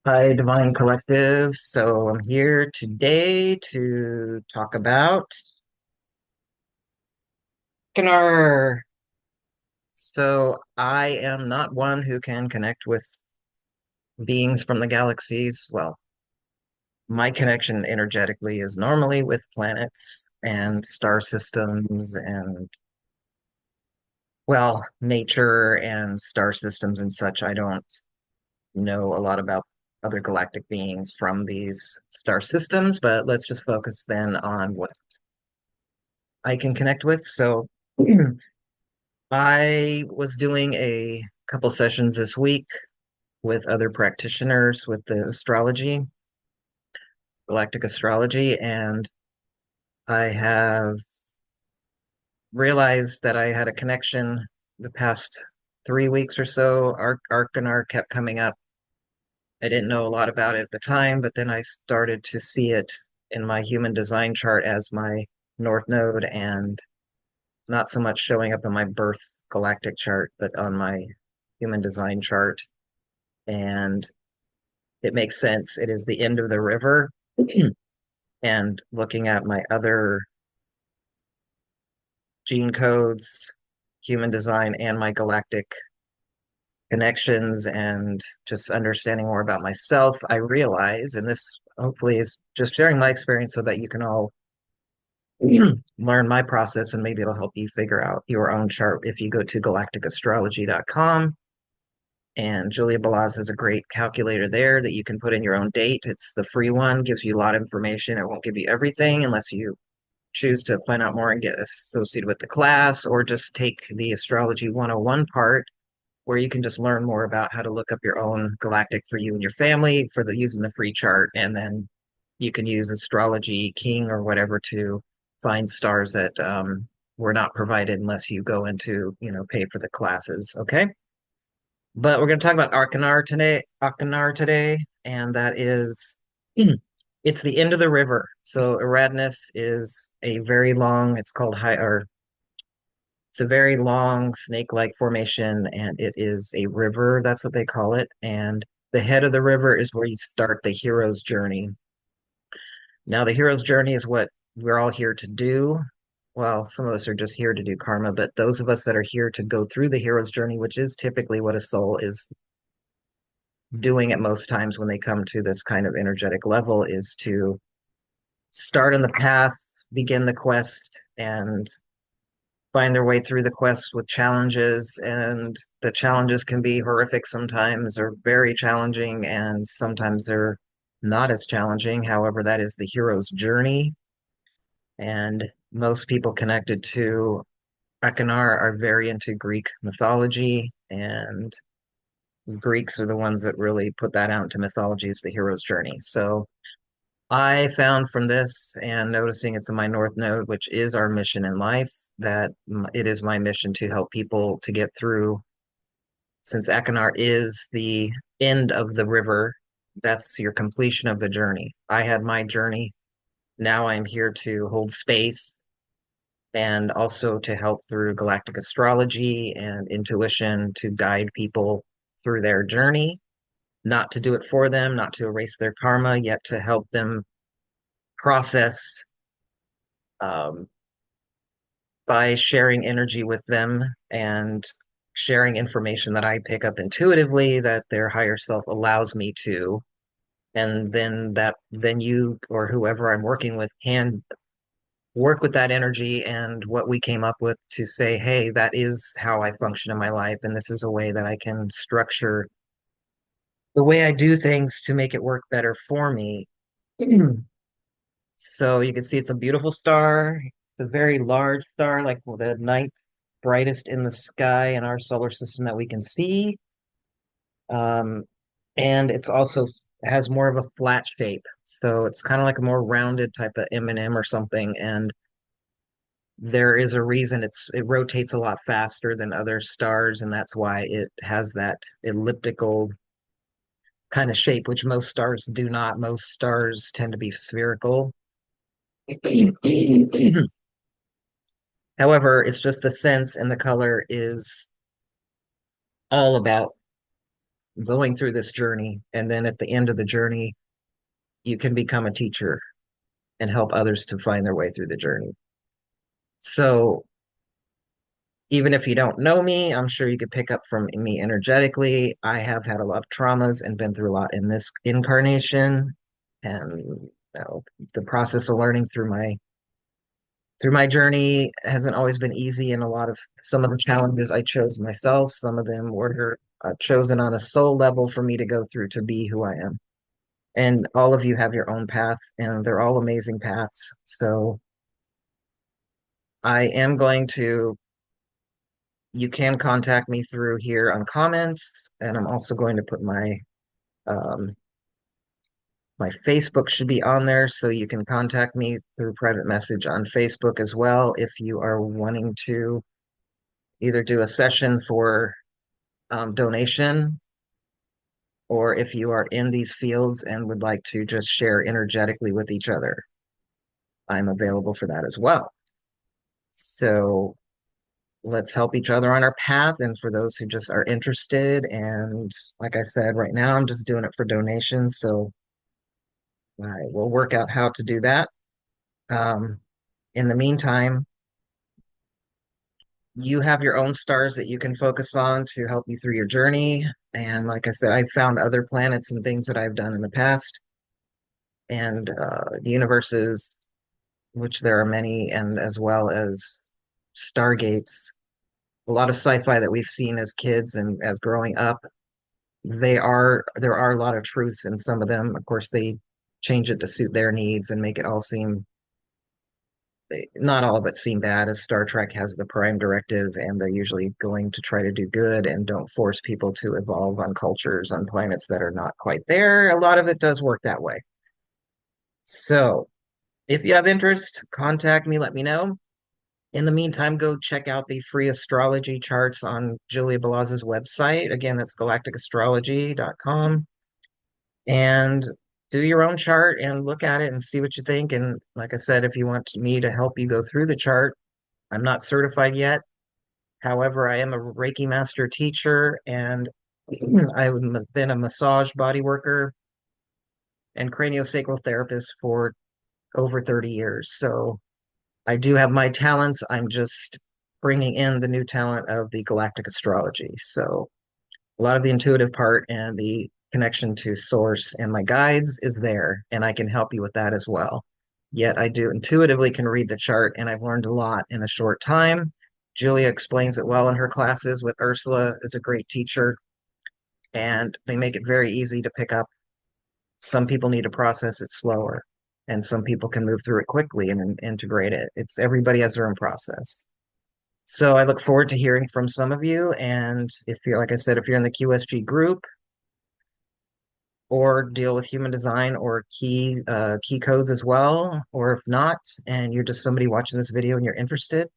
Hi, Divine Collective. So I'm here today to talk about Achernar. So I am not one who can connect with beings from the galaxies. Well, my connection energetically is normally with planets and star systems and, well, nature and star systems and such. I don't know a lot about other galactic beings from these star systems, but let's just focus then on what I can connect with. So I was doing a couple sessions this week with other practitioners with the astrology, galactic astrology, and I have realized that I had a connection the past 3 weeks or so. Arcanar kept coming up. I didn't know a lot about it at the time, but then I started to see it in my human design chart as my North Node and not so much showing up in my birth galactic chart, but on my human design chart. And it makes sense. It is the end of the river. And looking at my other gene codes, human design, and my galactic connections, and just understanding more about myself, I realize, and this hopefully is just sharing my experience so that you can all learn my process and maybe it'll help you figure out your own chart if you go to galacticastrology.com. And Julia Balaz has a great calculator there that you can put in your own date. It's the free one, gives you a lot of information. It won't give you everything unless you choose to find out more and get associated with the class, or just take the Astrology 101 part where you can just learn more about how to look up your own galactic for you and your family for the using the free chart. And then you can use Astrology King or whatever to find stars that were not provided unless you go into, pay for the classes. Okay. But we're going to talk about Achernar today, and that is it's the end of the river. So Eridanus is a very long, it's called high, or it's a very long snake-like formation, and it is a river. That's what they call it. And the head of the river is where you start the hero's journey. Now, the hero's journey is what we're all here to do. Well, some of us are just here to do karma, but those of us that are here to go through the hero's journey, which is typically what a soul is doing at most times when they come to this kind of energetic level, is to start on the path, begin the quest, and find their way through the quest with challenges. And the challenges can be horrific sometimes, or very challenging, and sometimes they're not as challenging. However, that is the hero's journey. And most people connected to Achenar are very into Greek mythology, and Greeks are the ones that really put that out into mythology as the hero's journey. So I found from this and noticing it's in my North Node, which is our mission in life, that it is my mission to help people to get through. Since Achenar is the end of the river, that's your completion of the journey. I had my journey. Now I'm here to hold space and also to help through galactic astrology and intuition to guide people through their journey, not to do it for them, not to erase their karma, yet to help them process um, by sharing energy with them and sharing information that I pick up intuitively that their higher self allows me to. And then you or whoever I'm working with can work with that energy and what we came up with to say, hey, that is how I function in my life. And this is a way that I can structure the way I do things to make it work better for me. So you can see it's a beautiful star. It's a very large star, like the ninth brightest in the sky in our solar system that we can see. Um, and it's also has more of a flat shape. So it's kind of like a more rounded type of M&M or something. And there is a reason it rotates a lot faster than other stars, and that's why it has that elliptical kind of shape, which most stars do not. Most stars tend to be spherical. However, it's just the sense, and the color is all about going through this journey. And then at the end of the journey, you can become a teacher and help others to find their way through the journey. So even if you don't know me, I'm sure you could pick up from me energetically. I have had a lot of traumas and been through a lot in this incarnation. And the process of learning through my journey hasn't always been easy, and a lot of some of the challenges I chose myself. Some of them were chosen on a soul level for me to go through to be who I am. And all of you have your own path, and they're all amazing paths. So I am going to, you can contact me through here on comments, and I'm also going to put um, my Facebook should be on there, so you can contact me through private message on Facebook as well if you are wanting to either do a session for donation, or if you are in these fields and would like to just share energetically with each other, I'm available for that as well. So let's help each other on our path. And for those who just are interested, and like I said, right now I'm just doing it for donations. So I will work out how to do that. Um, in the meantime, you have your own stars that you can focus on to help you through your journey. And like I said, I've found other planets and things that I've done in the past, and universes, which there are many, and as well as stargates. A lot of sci-fi that we've seen as kids and as growing up, there are a lot of truths in some of them. Of course, they change it to suit their needs and make it all seem, not all of it seem bad, as Star Trek has the prime directive, and they're usually going to try to do good and don't force people to evolve on cultures on planets that are not quite there. A lot of it does work that way. So if you have interest, contact me, let me know. In the meantime, go check out the free astrology charts on Julia Balaz's website. Again, that's galacticastrology.com. And do your own chart and look at it and see what you think. And like I said, if you want me to help you go through the chart, I'm not certified yet. However, I am a Reiki master teacher, and I've been a massage body worker and craniosacral therapist for over 30 years. So I do have my talents. I'm just bringing in the new talent of the galactic astrology. So a lot of the intuitive part and the connection to source and my guides is there, and I can help you with that as well. Yet I do intuitively can read the chart, and I've learned a lot in a short time. Julia explains it well in her classes with Ursula is a great teacher, and they make it very easy to pick up. Some people need to process it slower, and some people can move through it quickly and integrate it. It's everybody has their own process. So I look forward to hearing from some of you. And if you're, like I said, if you're in the QSG group or deal with human design or key codes as well, or if not, and you're just somebody watching this video and you're interested,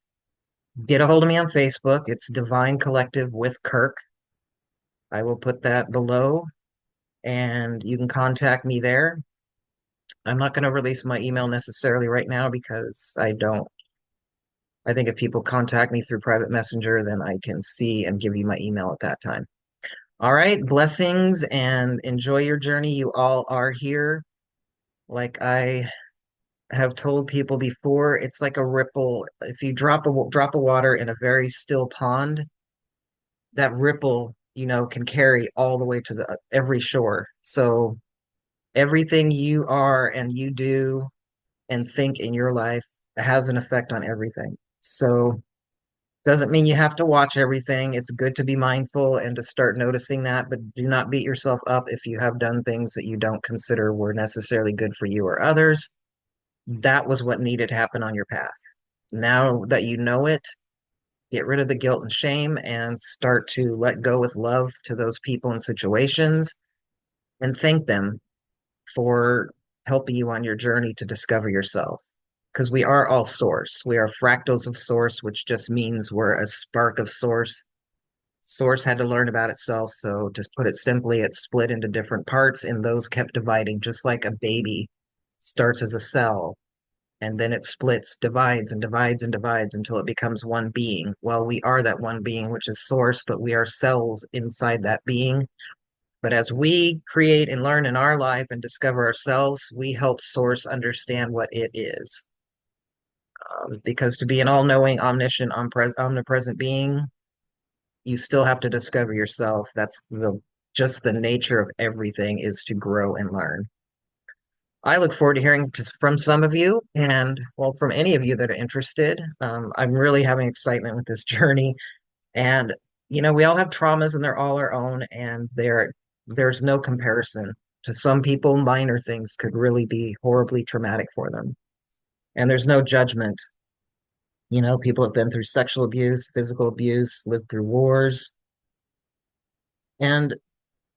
get a hold of me on Facebook. It's Divine Collective with Kirk. I will put that below, and you can contact me there. I'm not going to release my email necessarily right now because I don't. I think if people contact me through private messenger, then I can see and give you my email at that time. All right, blessings and enjoy your journey. You all are here. Like I have told people before, it's like a ripple. If you drop of water in a very still pond, that ripple, can carry all the way to the every shore. So everything you are and you do and think in your life has an effect on everything. So doesn't mean you have to watch everything. It's good to be mindful and to start noticing that, but do not beat yourself up if you have done things that you don't consider were necessarily good for you or others. That was what needed to happen on your path. Now that you know it, get rid of the guilt and shame and start to let go with love to those people and situations, and thank them for helping you on your journey to discover yourself. Because we are all source. We are fractals of source, which just means we're a spark of source. Source had to learn about itself. So, to put it simply, it split into different parts, and those kept dividing, just like a baby starts as a cell, and then it splits, divides, and divides, and divides until it becomes one being. Well, we are that one being, which is source, but we are cells inside that being. But as we create and learn in our life and discover ourselves, we help Source understand what it is. Because to be an all-knowing, omniscient, omnipresent being, you still have to discover yourself. That's the just the nature of everything is to grow and learn. I look forward to hearing just from some of you and well, from any of you that are interested. I'm really having excitement with this journey. And we all have traumas and they're all our own, and there's no comparison. To some people, minor things could really be horribly traumatic for them. And there's no judgment. People have been through sexual abuse, physical abuse, lived through wars. And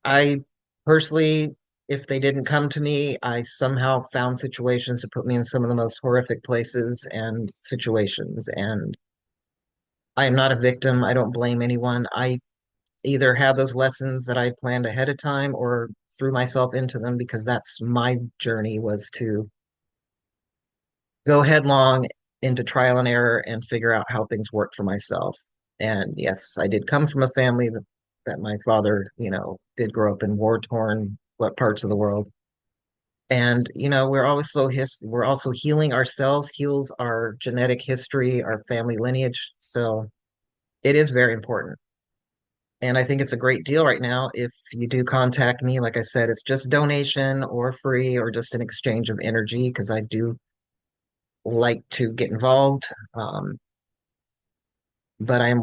I personally, if they didn't come to me, I somehow found situations to put me in some of the most horrific places and situations. And I am not a victim. I don't blame anyone. I either have those lessons that I planned ahead of time or threw myself into them because that's my journey was to go headlong into trial and error and figure out how things work for myself. And yes, I did come from a family that my father, did grow up in war-torn parts of the world. And we're also healing ourselves, heals our genetic history, our family lineage. So it is very important. And I think it's a great deal right now. If you do contact me, like I said, it's just donation or free or just an exchange of energy because I do like to get involved. Um, but I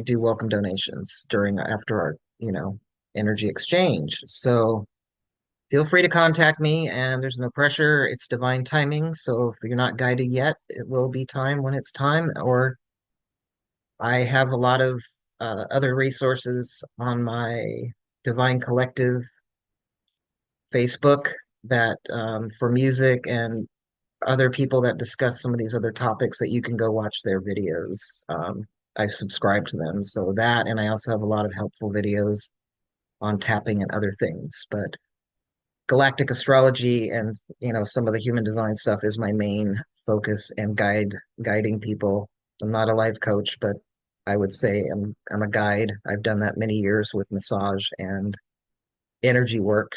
do welcome donations after our, energy exchange. So feel free to contact me and there's no pressure. It's divine timing. So if you're not guided yet, it will be time when it's time. Or I have a lot of other resources on my Divine Collective Facebook that for music and other people that discuss some of these other topics that you can go watch their videos. I subscribe to them. So that, and I also have a lot of helpful videos on tapping and other things. But Galactic Astrology and some of the human design stuff is my main focus and guiding people. I'm not a life coach, but I would say I'm a guide. I've done that many years with massage and energy work.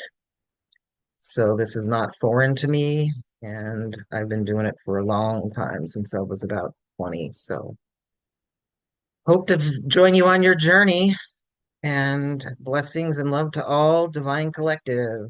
So this is not foreign to me, and I've been doing it for a long time since I was about 20. So hope to join you on your journey and blessings and love to all Divine Collective.